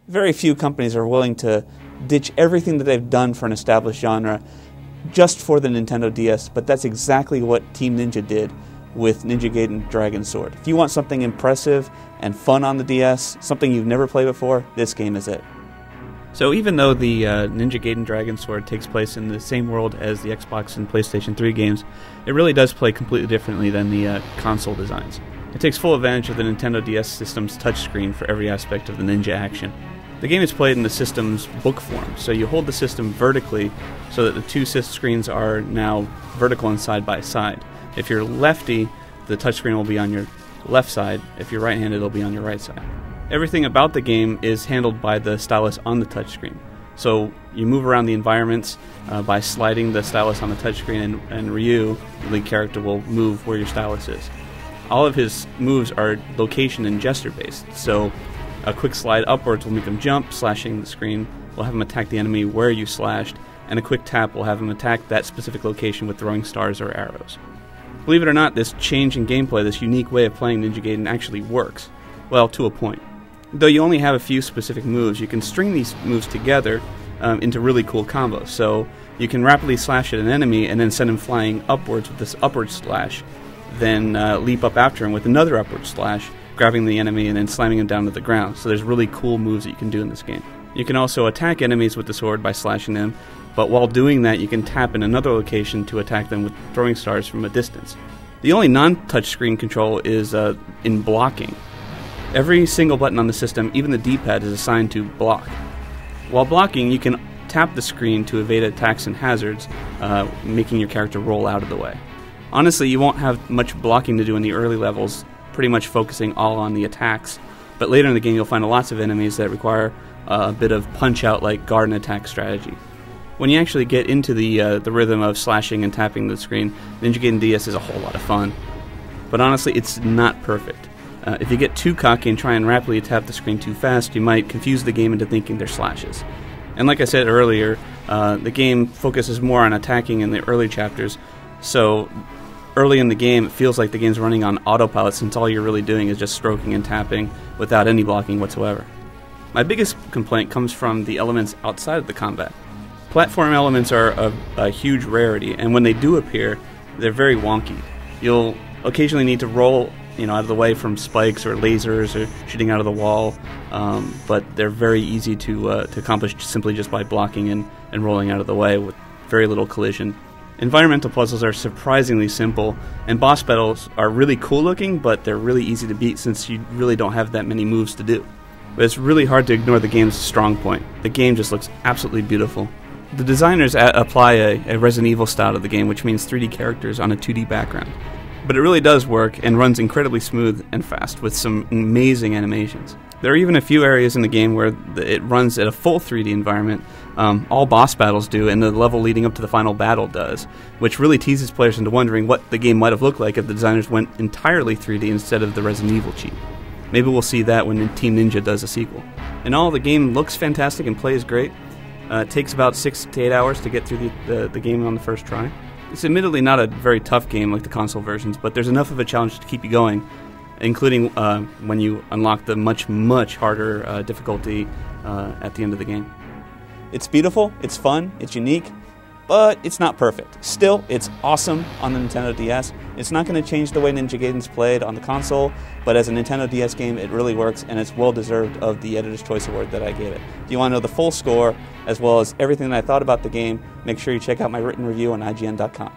Very few companies are willing to ditch everything that they've done for an established genre just for the Nintendo DS, but that's exactly what Team Ninja did with Ninja Gaiden Dragon Sword. If you want something impressive and fun on the DS, something you've never played before, this game is it. So even though the Ninja Gaiden Dragon Sword takes place in the same world as the Xbox and PlayStation 3 games, it really does play completely differently than the console designs. It takes full advantage of the Nintendo DS system's touchscreen for every aspect of the ninja action. The game is played in the system's book form, so you hold the system vertically so that the two screens are now vertical and side by side. If you're lefty, the touchscreen will be on your left side. If you're right-handed, it'll be on your right side. Everything about the game is handled by the stylus on the touchscreen. So you move around the environments by sliding the stylus on the touchscreen, and Ryu, the lead character, will move where your stylus is. All of his moves are location and gesture based, so a quick slide upwards will make him jump, slashing the screen will have him attack the enemy where you slashed, and a quick tap will have him attack that specific location with throwing stars or arrows. Believe it or not, this change in gameplay, this unique way of playing Ninja Gaiden actually works. Well, to a point. Though you only have a few specific moves, you can string these moves together into really cool combos. So you can rapidly slash at an enemy and then send him flying upwards with this upward slash, then leap up after him with another upward slash, grabbing the enemy and then slamming him down to the ground. So there's really cool moves that you can do in this game. You can also attack enemies with the sword by slashing them, but while doing that you can tap in another location to attack them with throwing stars from a distance. The only non-touchscreen control is in blocking. Every single button on the system, even the D-pad, is assigned to block. While blocking, you can tap the screen to evade attacks and hazards, making your character roll out of the way. Honestly, you won't have much blocking to do in the early levels, pretty much focusing all on the attacks, but later in the game you'll find lots of enemies that require a bit of punch-out like guard and attack strategy. When you actually get into the rhythm of slashing and tapping the screen, Ninja Gaiden DS is a whole lot of fun. But honestly, it's not perfect. If you get too cocky and try and rapidly tap the screen too fast, you might confuse the game into thinking they're slashes. And like I said earlier, the game focuses more on attacking in the early chapters, so early in the game, it feels like the game's running on autopilot since all you're really doing is just stroking and tapping without any blocking whatsoever. My biggest complaint comes from the elements outside of the combat. Platform elements are a huge rarity, and when they do appear, they're very wonky. You'll occasionally need to roll out of the way from spikes or lasers or shooting out of the wall, but they're very easy to accomplish simply just by blocking and rolling out of the way with very little collision. Environmental puzzles are surprisingly simple, and boss battles are really cool looking, but they're really easy to beat since you really don't have that many moves to do. But it's really hard to ignore the game's strong point. The game just looks absolutely beautiful. The designers apply a Resident Evil style to the game, which means 3D characters on a 2D background. But it really does work and runs incredibly smooth and fast with some amazing animations. There are even a few areas in the game where it runs at a full 3D environment. All boss battles do, and the level leading up to the final battle does, which really teases players into wondering what the game might have looked like if the designers went entirely 3D instead of the Resident Evil cheat. Maybe we'll see that when Team Ninja does a sequel. In all, the game looks fantastic and plays great. It takes about 6 to 8 hours to get through the game on the first try. It's admittedly not a very tough game like the console versions, but there's enough of a challenge to keep you going, including when you unlock the much, much harder difficulty at the end of the game. It's beautiful, it's fun, it's unique, but it's not perfect. Still, it's awesome on the Nintendo DS. It's not going to change the way Ninja Gaiden's played on the console, but as a Nintendo DS game, it really works, and it's well-deserved of the Editor's Choice Award that I gave it. If you want to know the full score, as well as everything that I thought about the game, make sure you check out my written review on IGN.com.